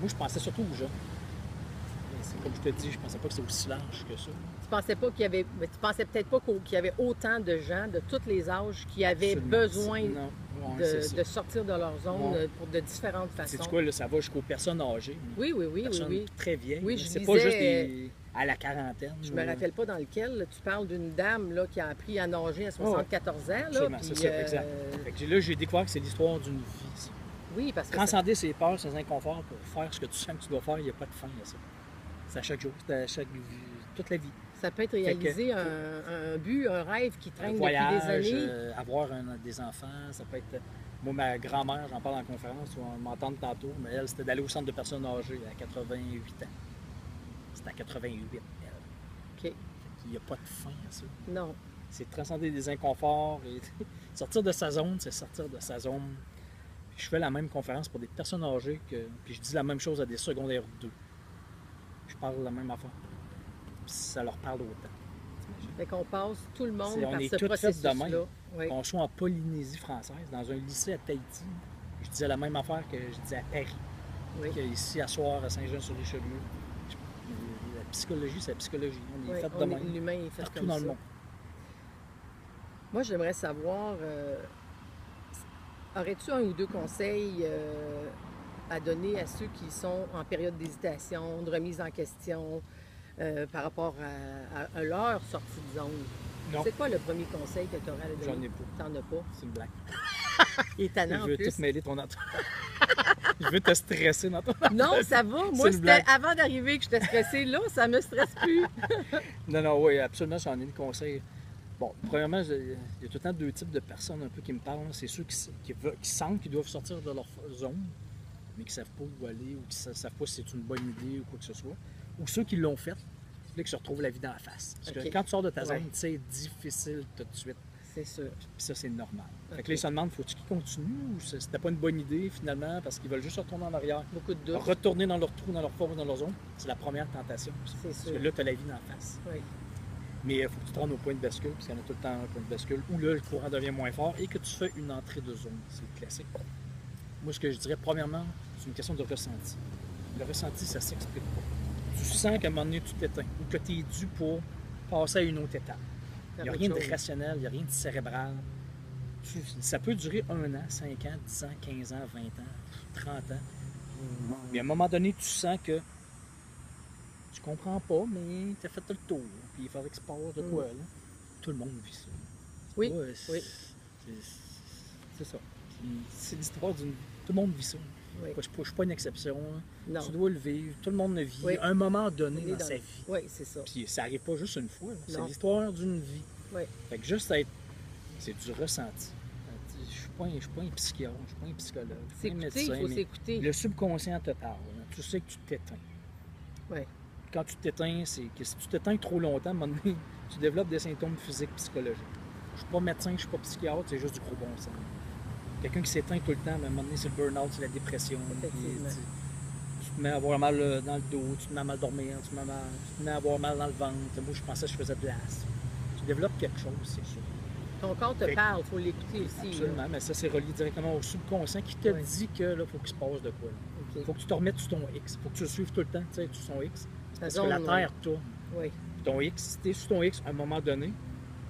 [SPEAKER 2] je pensais surtout aux gens. Et c'est comme je te dis, je pensais pas que c'était aussi large que ça.
[SPEAKER 1] Tu pensais pas qu'il y avait, mais tu pensais peut-être pas qu'il y avait autant de gens de tous les âges qui avaient
[SPEAKER 2] Absolument.
[SPEAKER 1] besoin
[SPEAKER 2] Non. Ouais, c'est ça.
[SPEAKER 1] de sortir de leur zone
[SPEAKER 2] Ouais.
[SPEAKER 1] pour de différentes façons.
[SPEAKER 2] C'est quoi, là, ça va jusqu'aux personnes âgées.
[SPEAKER 1] Oui, oui, oui, oui,
[SPEAKER 2] Personnes
[SPEAKER 1] oui.
[SPEAKER 2] très vieilles.
[SPEAKER 1] Oui,
[SPEAKER 2] là.
[SPEAKER 1] je
[SPEAKER 2] C'est
[SPEAKER 1] lisais,
[SPEAKER 2] pas juste à la quarantaine.
[SPEAKER 1] Je me
[SPEAKER 2] ou-
[SPEAKER 1] rappelle pas dans lequel. Là, tu parles d'une dame là, qui a appris à nager à 74 ans. Là,
[SPEAKER 2] Absolument,
[SPEAKER 1] puis,
[SPEAKER 2] c'est ça, exact. Fait que là, j'ai découvert que c'est l'histoire d'une vie. ça.
[SPEAKER 1] Oui, parce que
[SPEAKER 2] Transcender ses peurs, ses inconforts pour faire ce que tu sens que tu dois faire, il n'y a pas de fin à ça. C'est à chaque jour, c'est à chaque vie, toute la vie.
[SPEAKER 1] ça peut être
[SPEAKER 2] que-
[SPEAKER 1] réaliser un but, un rêve qui
[SPEAKER 2] Un
[SPEAKER 1] traîne
[SPEAKER 2] voyage,
[SPEAKER 1] depuis des années.
[SPEAKER 2] avoir des enfants, ça peut être... Moi, ma grand-mère, j'en parle en conférence, on va m'entendre tantôt, mais elle, c'était d'aller au centre de personnes âgées à 88 ans. C'était à 88, elle.
[SPEAKER 1] OK.
[SPEAKER 2] Il n'y a pas de fin à ça.
[SPEAKER 1] Non.
[SPEAKER 2] C'est transcender des inconforts. Et sortir de sa zone, c'est sortir de sa zone. Puis je fais la même conférence pour des personnes âgées, puis je dis la même chose à des secondaires 2. Je parle la même affaire. Puis ça leur parle autant.
[SPEAKER 1] Fait qu'on passe tout le monde
[SPEAKER 2] On
[SPEAKER 1] par
[SPEAKER 2] est
[SPEAKER 1] ce
[SPEAKER 2] toutes faites de même.
[SPEAKER 1] processus-là. Oui.
[SPEAKER 2] Qu'on soit en Polynésie française, dans un lycée à Tahiti, je disais la même affaire que je disais à Paris,
[SPEAKER 1] Oui.
[SPEAKER 2] qu'ici à Soir, à Saint-Jean-sur-les-Cheveux. La psychologie, c'est la psychologie. On est
[SPEAKER 1] Oui,
[SPEAKER 2] fait de
[SPEAKER 1] on est-
[SPEAKER 2] même.
[SPEAKER 1] l'humain est fait
[SPEAKER 2] Partout
[SPEAKER 1] comme
[SPEAKER 2] dans
[SPEAKER 1] ça.
[SPEAKER 2] le monde.
[SPEAKER 1] Moi, j'aimerais savoir, aurais-tu un ou 2 conseils à donner à ceux qui sont en période d'hésitation, de remise en question par rapport à leur sortie de zone?
[SPEAKER 2] Non,
[SPEAKER 1] C'est quoi le premier conseil que tu aurais à leur donner?
[SPEAKER 2] j'en ai pas.
[SPEAKER 1] T'en as pas.
[SPEAKER 2] C'est une blague.
[SPEAKER 1] Il est tannant,
[SPEAKER 2] Je
[SPEAKER 1] en
[SPEAKER 2] veux
[SPEAKER 1] plus.
[SPEAKER 2] tout mêler ton entourage. Je veux te stresser dans ton
[SPEAKER 1] Non, ça va. Moi,
[SPEAKER 2] C'est une
[SPEAKER 1] c'était
[SPEAKER 2] blague.
[SPEAKER 1] avant d'arriver que j'étais stressée. Là, ça me stresse plus.
[SPEAKER 2] Non, oui, absolument, j'en ai le conseil. Bon, premièrement, il y a tout le temps deux types de personnes un peu qui me parlent. C'est ceux qui sentent qu'ils doivent sortir de leur zone, mais qui ne savent pas où aller ou qui ne savent pas si c'est une bonne idée ou quoi que ce soit. Ou ceux qui l'ont fait, là, qui se retrouvent la vie dans la face. Parce que quand tu sors de ta zone, c'est difficile tout de suite.
[SPEAKER 1] C'est sûr.
[SPEAKER 2] Puis ça, c'est normal. Fait que là, ils se demandent, faut-tu qu'ils continuent ou c'était pas une bonne idée finalement parce qu'ils veulent juste retourner en arrière.
[SPEAKER 1] Beaucoup de doutes.
[SPEAKER 2] Retourner dans leur trou, dans leur force, dans leur zone, c'est la première tentation.
[SPEAKER 1] C'est
[SPEAKER 2] Parce
[SPEAKER 1] sûr.
[SPEAKER 2] que là, tu as la vie dans la face.
[SPEAKER 1] Oui.
[SPEAKER 2] Mais il faut que tu te rendes au point de bascule, parce qu'il y en a tout le temps un point de bascule, où là, le courant devient moins fort et que tu fais une entrée de zone. C'est le classique. Moi, ce que je dirais, premièrement, c'est une question de ressenti. Le ressenti, ça s'explique pas. Tu sens qu'à un moment donné, tu t'éteins ou que tu es dû pour passer à une autre étape. Il n'y a rien de rationnel, il n'y a rien de cérébral. Ça peut durer 1 an, 5 ans, 10 ans, 15 ans, 20 ans, 30 ans. Mais à un moment donné, tu sens que tu comprends pas, mais tu as fait le tour. Puis il faudrait que se passe de quoi, là. Tout le monde vit ça.
[SPEAKER 1] Oui,
[SPEAKER 2] Ouais,
[SPEAKER 1] oui.
[SPEAKER 2] C'est ça. C'est l'histoire d'une... Tout le monde vit ça.
[SPEAKER 1] Oui.
[SPEAKER 2] Je ne suis pas une exception.
[SPEAKER 1] Non.
[SPEAKER 2] Tu dois le vivre. Tout le monde le vit.
[SPEAKER 1] Oui.
[SPEAKER 2] À un moment donné dans sa vie.
[SPEAKER 1] Oui, c'est ça.
[SPEAKER 2] Puis ça n'arrive pas juste une fois. là. C'est
[SPEAKER 1] Non.
[SPEAKER 2] l'histoire d'une vie.
[SPEAKER 1] Oui.
[SPEAKER 2] Fait que juste être... C'est du ressenti. Je ne suis pas un psychiatre, je ne suis pas un psychologue, je suis pas un
[SPEAKER 1] S'écouter,
[SPEAKER 2] médecin.
[SPEAKER 1] il faut
[SPEAKER 2] mais
[SPEAKER 1] s'écouter.
[SPEAKER 2] le subconscient te parle. Là. Tu sais que tu t'éteins.
[SPEAKER 1] Oui.
[SPEAKER 2] Quand tu t'éteins, c'est que si tu t'éteins trop longtemps, à un moment donné, tu développes des symptômes physiques, psychologiques. Je ne suis pas médecin, je ne suis pas psychiatre, c'est juste du gros bon sens. Quelqu'un qui s'éteint tout le temps, à un moment donné, c'est le burn-out, c'est la dépression. Puis,
[SPEAKER 1] Effectivement.
[SPEAKER 2] tu te mets à avoir mal dans le dos, tu te mets à mal dormir, tu te mets à avoir mal dans le ventre. Moi, je pensais que je faisais de l'asthme. Tu développes quelque chose, c'est sûr.
[SPEAKER 1] Ton corps te
[SPEAKER 2] Fait que-
[SPEAKER 1] parle, il faut l'écouter aussi. là.
[SPEAKER 2] Absolument, mais ça, c'est relié directement au subconscient qui te
[SPEAKER 1] Ouais.
[SPEAKER 2] dit que là, faut qu'il se passe de quoi. Il
[SPEAKER 1] OK.
[SPEAKER 2] faut que tu te remettes sur ton X. Faut que tu le suives tout le temps, tu sais, sur ton X. Parce que
[SPEAKER 1] zone,
[SPEAKER 2] la Terre tourne.
[SPEAKER 1] Oui.
[SPEAKER 2] Puis ton X, si tu es sur ton X à un moment donné,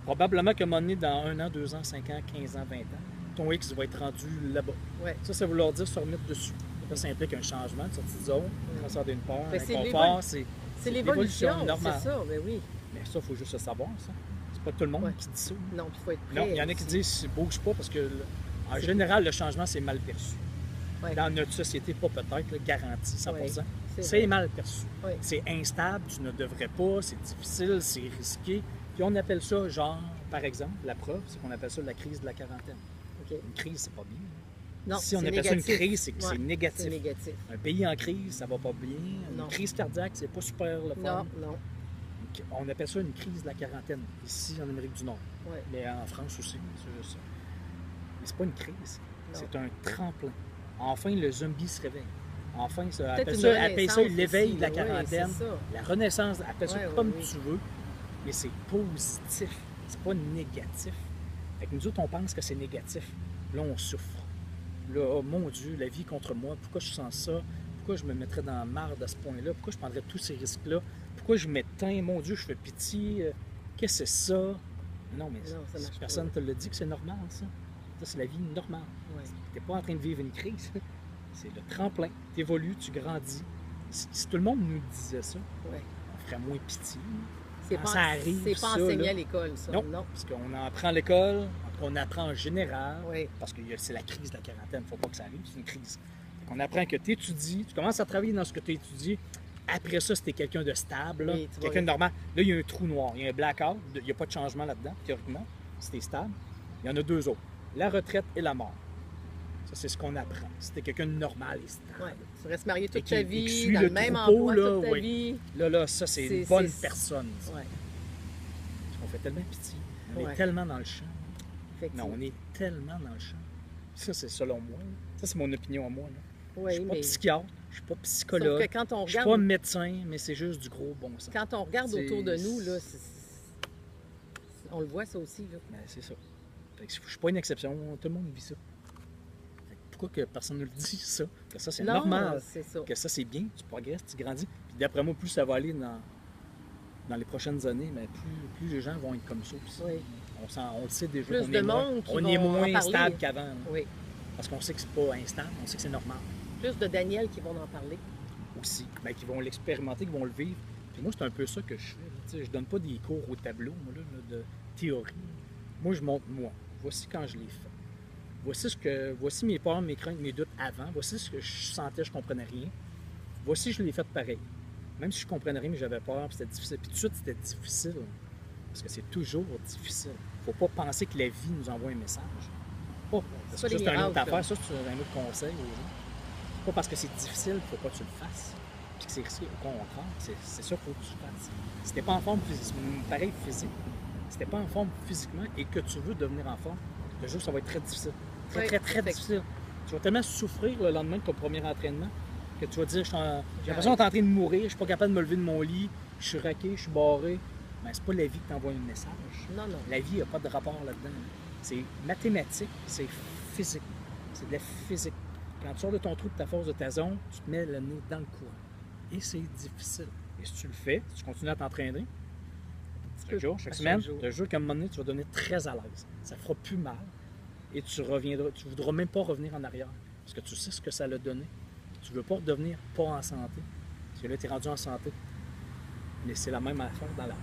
[SPEAKER 2] probablement qu'à un moment donné, dans 1 an, 2 ans, 5 ans, 15 ans, 20 ans, ton X va être rendu là-bas.
[SPEAKER 1] Oui.
[SPEAKER 2] Ça veut leur dire se remettre dessus. Ça implique un changement de sortie de zone, transfert d'une peur,
[SPEAKER 1] Fait
[SPEAKER 2] un
[SPEAKER 1] que c'est
[SPEAKER 2] confort, c'est
[SPEAKER 1] C'est l'évolution,
[SPEAKER 2] normale.
[SPEAKER 1] c'est ça, mais oui.
[SPEAKER 2] Mais ça, il faut juste le savoir, ça. C'est pas tout le monde
[SPEAKER 1] Ouais.
[SPEAKER 2] qui dit ça.
[SPEAKER 1] Non, puis il faut être prêt.
[SPEAKER 2] Non, il y en a qui
[SPEAKER 1] aussi.
[SPEAKER 2] disent bouge pas parce que, en
[SPEAKER 1] C'est-
[SPEAKER 2] général, le changement, c'est mal perçu.
[SPEAKER 1] Ouais.
[SPEAKER 2] Dans notre société, pas peut-être, là, garanti 100%.
[SPEAKER 1] Ouais, c'est
[SPEAKER 2] C'est
[SPEAKER 1] vrai.
[SPEAKER 2] mal perçu.
[SPEAKER 1] Ouais.
[SPEAKER 2] C'est instable, tu ne devrais pas, c'est difficile, c'est risqué. Puis on appelle ça, genre, par exemple, la preuve, c'est qu'on appelle ça la crise de la quarantaine.
[SPEAKER 1] OK.
[SPEAKER 2] Une crise, c'est pas bien.
[SPEAKER 1] Non,
[SPEAKER 2] Si on
[SPEAKER 1] c'est
[SPEAKER 2] appelle ça une
[SPEAKER 1] négatif.
[SPEAKER 2] crise, c'est que c'est
[SPEAKER 1] Ouais,
[SPEAKER 2] négatif.
[SPEAKER 1] C'est négatif.
[SPEAKER 2] Un pays en crise, ça va pas bien.
[SPEAKER 1] Non.
[SPEAKER 2] Une crise cardiaque, c'est pas super le fun.
[SPEAKER 1] Non, non.
[SPEAKER 2] On appelle ça une crise de la quarantaine, ici en Amérique du Nord.
[SPEAKER 1] Ouais.
[SPEAKER 2] Mais en France aussi, c'est juste ça. Mais c'est pas une crise,
[SPEAKER 1] Non.
[SPEAKER 2] c'est un tremplin. Enfin, le zombie se réveille. Enfin, ça,
[SPEAKER 1] Peut-être
[SPEAKER 2] appelle ça
[SPEAKER 1] une
[SPEAKER 2] l'éveil
[SPEAKER 1] renaissance
[SPEAKER 2] de la
[SPEAKER 1] aussi,
[SPEAKER 2] quarantaine.
[SPEAKER 1] oui, c'est ça.
[SPEAKER 2] La renaissance, appelle ça
[SPEAKER 1] Ouais,
[SPEAKER 2] comme
[SPEAKER 1] oui.
[SPEAKER 2] tu veux, mais c'est positif, c'est pas négatif. Fait que nous autres, on pense que c'est négatif. Là, on souffre. Là, oh mon Dieu, la vie contre moi, pourquoi je sens ça? Pourquoi je me mettrais dans la marde à ce point-là? Pourquoi je prendrais tous ces risques-là? Pourquoi je m'éteins? Mon Dieu, je fais pitié. Qu'est-ce que c'est ça? Non, mais
[SPEAKER 1] Non, ça marche
[SPEAKER 2] personne ne
[SPEAKER 1] pas.
[SPEAKER 2] te le dit que c'est normal, ça. Ça, c'est la vie normale.
[SPEAKER 1] Ouais.
[SPEAKER 2] Tu n'es pas en train de vivre une crise. C'est le tremplin. Tu évolues, tu grandis. Si tout le monde nous disait ça,
[SPEAKER 1] Ouais.
[SPEAKER 2] on ferait moins pitié.
[SPEAKER 1] C'est
[SPEAKER 2] Quand
[SPEAKER 1] pas,
[SPEAKER 2] ça arrive,
[SPEAKER 1] c'est pas
[SPEAKER 2] ça,
[SPEAKER 1] enseigné
[SPEAKER 2] là.
[SPEAKER 1] à l'école, ça.
[SPEAKER 2] Non,
[SPEAKER 1] Non.
[SPEAKER 2] parce qu'on en apprend à l'école, on apprend en général,
[SPEAKER 1] Oui.
[SPEAKER 2] parce que c'est la crise de la quarantaine, il ne faut pas que ça arrive, c'est une crise. On apprend que tu étudies, tu commences à travailler dans ce que tu étudies. Après ça, si tu es quelqu'un de stable, là,
[SPEAKER 1] Oui, tu vas-
[SPEAKER 2] quelqu'un de normal, là, il y a un trou noir, il y a un blackout, il n'y a pas de changement là-dedans, théoriquement, si tu es stable. Il y en a 2 autres, la retraite et la mort. Ça, c'est ce qu'on apprend. Si tu es quelqu'un de normal et stable.
[SPEAKER 1] Ouais. Tu restes marié
[SPEAKER 2] Et
[SPEAKER 1] toute
[SPEAKER 2] qui-
[SPEAKER 1] ta
[SPEAKER 2] et qui
[SPEAKER 1] vie,
[SPEAKER 2] suit
[SPEAKER 1] dans
[SPEAKER 2] le
[SPEAKER 1] le même
[SPEAKER 2] troupeau,
[SPEAKER 1] emploi
[SPEAKER 2] là,
[SPEAKER 1] toute ta
[SPEAKER 2] oui.
[SPEAKER 1] vie.
[SPEAKER 2] Là, ça, c'est
[SPEAKER 1] C'est-
[SPEAKER 2] une bonne
[SPEAKER 1] c'est-
[SPEAKER 2] personne. ça.
[SPEAKER 1] Ouais.
[SPEAKER 2] On fait tellement pitié. On
[SPEAKER 1] Ouais.
[SPEAKER 2] est tellement dans le champ.
[SPEAKER 1] Effectivement.
[SPEAKER 2] Non, on est tellement dans le champ. Ça, c'est selon moi. là. Ça, c'est mon opinion à moi. Là.
[SPEAKER 1] Oui,
[SPEAKER 2] Je suis pas
[SPEAKER 1] mais
[SPEAKER 2] psychiatre, je suis pas
[SPEAKER 1] sauf
[SPEAKER 2] psychologue,
[SPEAKER 1] que quand on
[SPEAKER 2] je suis
[SPEAKER 1] regarde,
[SPEAKER 2] pas médecin, mais c'est juste du gros bon sens.
[SPEAKER 1] quand on regarde
[SPEAKER 2] C'est-
[SPEAKER 1] autour de nous, là, on le voit ça aussi. Là.
[SPEAKER 2] Ben, c'est ça. Fait que je suis pas une exception, tout le monde vit ça. Fait que pourquoi que personne ne le dit, ça? Que ça, c'est
[SPEAKER 1] Non,
[SPEAKER 2] normal.
[SPEAKER 1] c'est ça.
[SPEAKER 2] Que ça, c'est bien, tu progresses, tu grandis. Puis d'après moi, plus ça va aller dans les prochaines années, mais plus les gens vont être comme ça aussi.
[SPEAKER 1] Oui.
[SPEAKER 2] On le sait déjà.
[SPEAKER 1] Plus
[SPEAKER 2] on
[SPEAKER 1] de
[SPEAKER 2] est moins,
[SPEAKER 1] monde qui
[SPEAKER 2] on est
[SPEAKER 1] vont en
[SPEAKER 2] moins
[SPEAKER 1] parler.
[SPEAKER 2] stable qu'avant. là.
[SPEAKER 1] Oui.
[SPEAKER 2] Parce qu'on sait que c'est pas instable, on sait que c'est normal.
[SPEAKER 1] Plus de Daniel qui vont en parler.
[SPEAKER 2] Aussi, ben, qui vont l'expérimenter, qui vont le vivre. Puis moi, c'est un peu ça que je fais. Là. Tu sais, je donne pas des cours au tableau moi, là, de théorie. Moi, je montre moi. Voici quand je l'ai fait. Voici mes peurs, mes craintes, mes doutes avant. Voici ce que je sentais, je comprenais rien. Voici, je l'ai fait pareil. Même si je comprenais rien, mais j'avais peur, puis c'était difficile. Puis tout de suite, c'était difficile. Parce que c'est toujours difficile. Il ne faut pas penser que la vie nous envoie un message. Pas, parce
[SPEAKER 1] pas
[SPEAKER 2] que ça,
[SPEAKER 1] des
[SPEAKER 2] c'est une autre
[SPEAKER 1] miracles,
[SPEAKER 2] affaire. Ça, c'est un autre conseil aux gens. Pas parce que c'est difficile qu'il ne faut pas que tu le fasses. Puis que c'est risqué. Au contraire, c'est ça qu'il faut que tu fasses. Si tu n'es pas en forme physiquement, pareil physique, si tu n'es pas en forme physiquement et que tu veux devenir en forme, le jour, ça va être très difficile. Très,
[SPEAKER 1] Oui,
[SPEAKER 2] très, très
[SPEAKER 1] effectivement.
[SPEAKER 2] difficile. Tu vas tellement souffrir le lendemain de ton premier entraînement que tu vas dire, j'ai l'impression d'être en train de mourir, je ne suis pas capable de me lever de mon lit, je suis raqué, je suis barré. Mais c'est pas la vie qui t'envoie un message.
[SPEAKER 1] Non, non.
[SPEAKER 2] La vie, il n'y a pas de rapport là-dedans. C'est mathématique, c'est physique. C'est de la physique. Quand tu sors de ton trou, de ta force, de ta zone, tu te mets le nez dans le courant. Et c'est difficile. Et si tu le fais, si tu continues à t'entraîner, chaque jour, chaque semaine, je te jure qu'à un moment donné, tu vas devenir très à l'aise. Ça ne fera plus mal. Et tu ne voudras même pas revenir en arrière. Parce que tu sais ce que ça l'a donné. Tu ne veux pas devenir pas en santé. Parce que là, tu es rendu en santé. Mais c'est la même affaire dans la tête.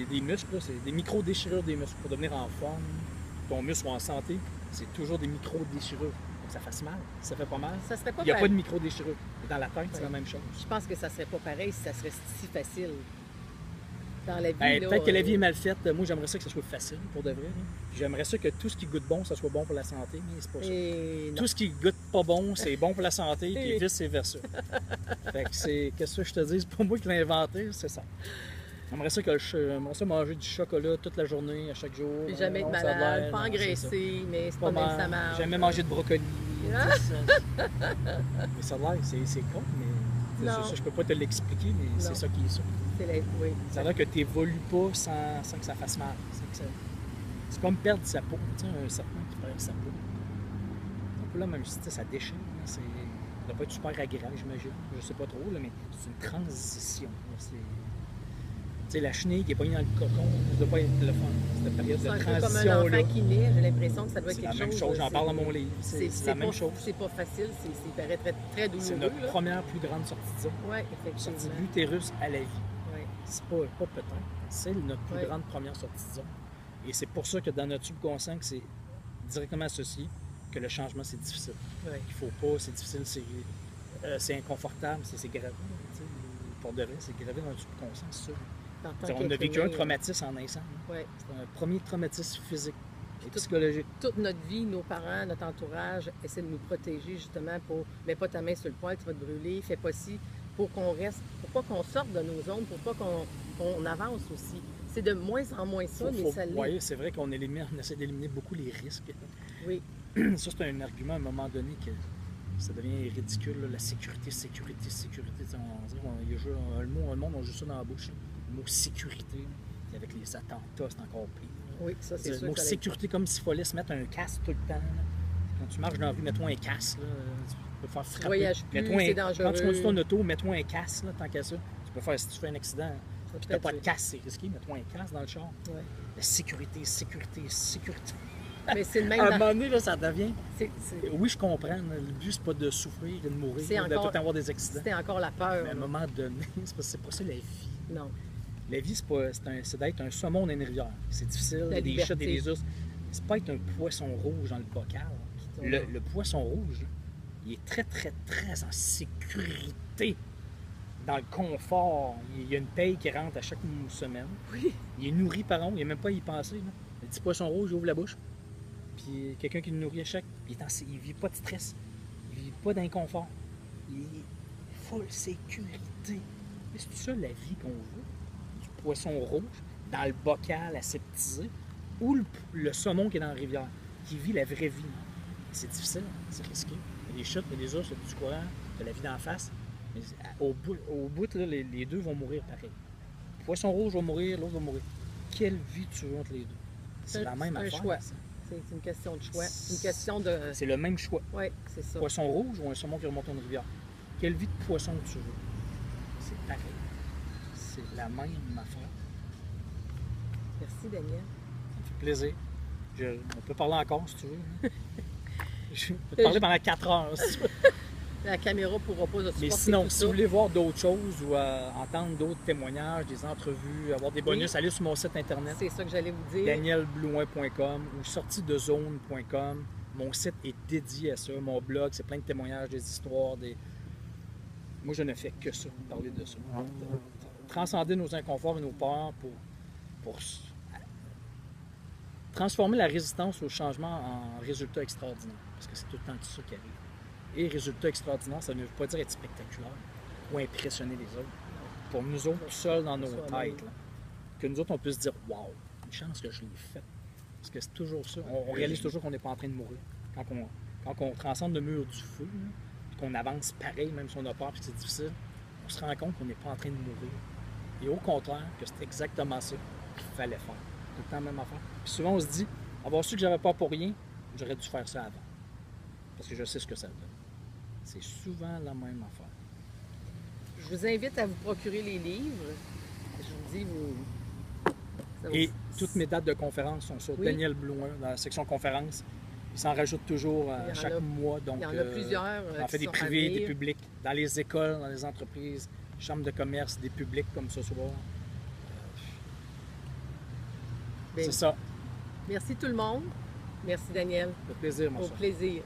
[SPEAKER 2] Des muscles, c'est des micro-déchirures des muscles. Pour devenir en forme, ton muscle soit en santé, c'est toujours des micro-déchirures. Donc ça fasse mal. Si ça fait pas mal,
[SPEAKER 1] Ça serait pas
[SPEAKER 2] il n'y a pas
[SPEAKER 1] pareil.
[SPEAKER 2] de micro-déchirures. Et dans la tête, c'est la même chose.
[SPEAKER 1] Je pense que ça serait pas pareil si ça serait si facile. Dans la vie,
[SPEAKER 2] Ben,
[SPEAKER 1] là,
[SPEAKER 2] peut-être que la vie est mal faite. Moi, j'aimerais ça que ça soit facile, pour de vrai. Là. J'aimerais ça que tout ce qui goûte bon, ça soit bon pour la santé, mais c'est pas ça.
[SPEAKER 1] Et non.
[SPEAKER 2] Tout ce qui goûte pas bon, c'est bon pour la santé,
[SPEAKER 1] Et-
[SPEAKER 2] puis vice-versa. Fait que c'est... Qu'est-ce que je te dis? C'est pas moi qui l'ai inventé, c'est ça. J'aimerais ça, j'aimerais ça manger du chocolat toute la journée, à chaque jour.
[SPEAKER 1] Puis jamais être
[SPEAKER 2] Non, ça a
[SPEAKER 1] malade,
[SPEAKER 2] l'air,
[SPEAKER 1] pas
[SPEAKER 2] non, c'est ça.
[SPEAKER 1] engraisser, mais c'est pas même ça marche.
[SPEAKER 2] Jamais manger de brocoli.
[SPEAKER 1] Ah!
[SPEAKER 2] C'est ça. Mais ça a l'air, c'est con, mais
[SPEAKER 1] Non.
[SPEAKER 2] ça, je peux pas te l'expliquer, mais
[SPEAKER 1] Non.
[SPEAKER 2] c'est ça qui est ça.
[SPEAKER 1] C'est la... Oui.
[SPEAKER 2] Ça a l'air que tu n'évolues pas sans que ça fasse mal. C'est comme perdre sa peau. Tu sais, un serpent qui perd sa peau. Un peu là, même si ça déchire. Là, ça doit pas être super agréable, j'imagine. Je sais pas trop, là, mais c'est une transition. Là. Tu sais, la chenille qui est pognée dans le cocon, ça doit pas être le fun. Cette période
[SPEAKER 1] C'est
[SPEAKER 2] de
[SPEAKER 1] un peu comme un
[SPEAKER 2] transition-là.
[SPEAKER 1] enfant qui naît, j'ai l'impression que ça doit être
[SPEAKER 2] C'est
[SPEAKER 1] quelque
[SPEAKER 2] la même chose, j'en
[SPEAKER 1] c'est-
[SPEAKER 2] parle dans mon livre. C'est la même
[SPEAKER 1] pas-
[SPEAKER 2] chose.
[SPEAKER 1] C'est pas facile, c'est paraît très, très douloureux.
[SPEAKER 2] C'est notre
[SPEAKER 1] là.
[SPEAKER 2] première plus grande sortie de zone.
[SPEAKER 1] Oui,
[SPEAKER 2] Sortie
[SPEAKER 1] effectivement.
[SPEAKER 2] de l'utérus à la vie.
[SPEAKER 1] Ouais.
[SPEAKER 2] C'est pas peut-être, c'est notre plus
[SPEAKER 1] Ouais.
[SPEAKER 2] grande première sortie de zone. Et c'est pour ça que dans notre subconscient, que c'est directement associé que le changement, c'est difficile.
[SPEAKER 1] Ouais.
[SPEAKER 2] Il faut pas, c'est difficile, c'est inconfortable, c'est gravé. Tu sais, pour de vrai, c'est gravé dans le subconscient, c'est sûr.
[SPEAKER 1] En tant
[SPEAKER 2] On a
[SPEAKER 1] qu'être
[SPEAKER 2] vécu un
[SPEAKER 1] humain,
[SPEAKER 2] traumatisme en naissant.
[SPEAKER 1] ouais.
[SPEAKER 2] C'est un premier traumatisme physique et psychologique.
[SPEAKER 1] Toute notre vie, nos parents, notre entourage essaient de nous protéger justement pour mets pas ta main sur le poêle, tu vas te brûler, fais pas ci, pour qu'on reste, pour pas qu'on sorte de nos zones, pour pas qu'on avance aussi. C'est de moins en moins ça, mais ça l'est.
[SPEAKER 2] Oui, c'est vrai qu'on essaie d'éliminer beaucoup les risques.
[SPEAKER 1] Oui,
[SPEAKER 2] Ça, c'est un argument à un moment donné que ça devient ridicule. Là, la sécurité, sécurité, sécurité. Tu sais, on dirait qu'il y a juste le monde, on joue ça dans la bouche. Là. Le mot sécurité, là. Et avec les attentats, c'est encore pire.
[SPEAKER 1] oui, ça c'est
[SPEAKER 2] Le
[SPEAKER 1] sûr.
[SPEAKER 2] mot
[SPEAKER 1] que ça l'est.
[SPEAKER 2] sécurité, comme s'il fallait se mettre un casque tout le temps. Là. Quand tu marches dans la rue, mets-toi un casque. Là. Tu peux faire frapper.
[SPEAKER 1] voyages plus,
[SPEAKER 2] Mets-toi
[SPEAKER 1] c'est
[SPEAKER 2] Quand
[SPEAKER 1] dangereux.
[SPEAKER 2] tu conduis ton auto, mets-toi un casque, là, tant qu'à ça. Tu peux faire, si tu fais un accident,
[SPEAKER 1] Ça
[SPEAKER 2] puis
[SPEAKER 1] peut
[SPEAKER 2] t'as pas de
[SPEAKER 1] être-
[SPEAKER 2] casque, c'est risqué, mets-toi un casque dans le char.
[SPEAKER 1] Ouais.
[SPEAKER 2] La sécurité, sécurité, sécurité.
[SPEAKER 1] Mais c'est le même.
[SPEAKER 2] À un
[SPEAKER 1] dans-
[SPEAKER 2] moment donné, là, ça devient...
[SPEAKER 1] c'est-
[SPEAKER 2] Oui, je comprends. Le but, c'est pas de souffrir et de mourir,
[SPEAKER 1] C'est
[SPEAKER 2] de
[SPEAKER 1] encore-
[SPEAKER 2] tout le temps avoir des accidents.
[SPEAKER 1] C'était encore la peur.
[SPEAKER 2] Mais à un
[SPEAKER 1] là.
[SPEAKER 2] moment donné, c'est pas ça la vie.
[SPEAKER 1] Non.
[SPEAKER 2] La vie, c'est d'être un saumon dans une rivière. C'est difficile, il y
[SPEAKER 1] La
[SPEAKER 2] a des
[SPEAKER 1] liberté.
[SPEAKER 2] chats et des ours. C'est pas être un poisson rouge dans le bocal. Le poisson rouge, là, il est très, très, très en sécurité. Dans le confort. Il y a une paye qui rentre à chaque semaine.
[SPEAKER 1] Oui.
[SPEAKER 2] Il est nourri par an, il n'y a même pas à y penser. Là. Le petit poisson rouge, il ouvre la bouche. Puis quelqu'un qui le nourrit à chaque. Il ne vit pas de stress. Il ne vit pas d'inconfort. Il est full sécurité. Mais c'est ça la vie qu'on veut. Du poisson rouge, dans le bocal aseptisé, ou le saumon qui est dans la rivière, qui vit la vraie vie. C'est difficile, c'est risqué. Il y a des chutes, il y a des ours, il y a du courant, il y a la vie d'en face. Mais au bout là, les deux vont mourir pareil. Le poisson rouge va mourir, l'autre va mourir. Quelle vie tu veux entre les deux? C'est la même
[SPEAKER 1] un
[SPEAKER 2] affaire.
[SPEAKER 1] choix. C'est une question de choix. C'est une question de.
[SPEAKER 2] C'est le même choix.
[SPEAKER 1] Oui, c'est ça.
[SPEAKER 2] Poisson rouge ou un saumon qui remonte une rivière. Quelle vie de poisson tu veux? C'est pareil. C'est la même affaire.
[SPEAKER 1] Merci, Daniel.
[SPEAKER 2] Ça me fait plaisir. On peut parler encore si tu veux. Je peux te parler pendant 4 heures si tu veux.
[SPEAKER 1] La caméra ne pourra pas supporter
[SPEAKER 2] Mais sinon,
[SPEAKER 1] tout
[SPEAKER 2] si
[SPEAKER 1] ça.
[SPEAKER 2] vous voulez voir d'autres choses ou entendre d'autres témoignages, des entrevues, avoir des bonus, allez sur mon site internet
[SPEAKER 1] C'est ça que j'allais vous dire.
[SPEAKER 2] danielblouin.com ou sortidezone.com. Mon site est dédié à ça. Mon blog, c'est plein de témoignages, des histoires, Moi, je ne fais que ça, parler de ça. Transcender nos inconforts et nos peurs pour pour transformer la résistance au changement en résultat extraordinaire. Parce que c'est tout le temps ça qui arrive. Et résultat extraordinaire, ça ne veut pas dire être spectaculaire ou impressionner les autres. Pour nous autres, tout seuls dans nos têtes, là, que nous autres, on peut se dire « Wow, une chance que je l'ai faite. » Parce que c'est toujours ça. On réalise toujours qu'on n'est pas en train de mourir. Quand on transcende le mur du feu, là, puis qu'on avance pareil, même si on a peur et que c'est difficile, on se rend compte qu'on n'est pas en train de mourir. Et au contraire, que c'est exactement ça qu'il fallait faire. Tout le temps la même affaire. Puis souvent, on se dit, avoir su que j'avais pas pour rien, j'aurais dû faire ça avant. Parce que je sais ce que ça donne. C'est souvent la même affaire.
[SPEAKER 1] Je vous invite à vous procurer les livres. Je vous dis,
[SPEAKER 2] Et toutes mes dates de conférences sont sur Daniel Blouin, dans la section conférences. Il s'en rajoute toujours chaque mois. Donc,
[SPEAKER 1] il y en a plusieurs.
[SPEAKER 2] On fait des privés, des publics, dans les écoles, dans les entreprises, chambres de commerce, des publics comme ce soir. C'est ça.
[SPEAKER 1] Merci tout le monde. Merci Daniel.
[SPEAKER 2] Ça fait plaisir, moi.
[SPEAKER 1] Au plaisir.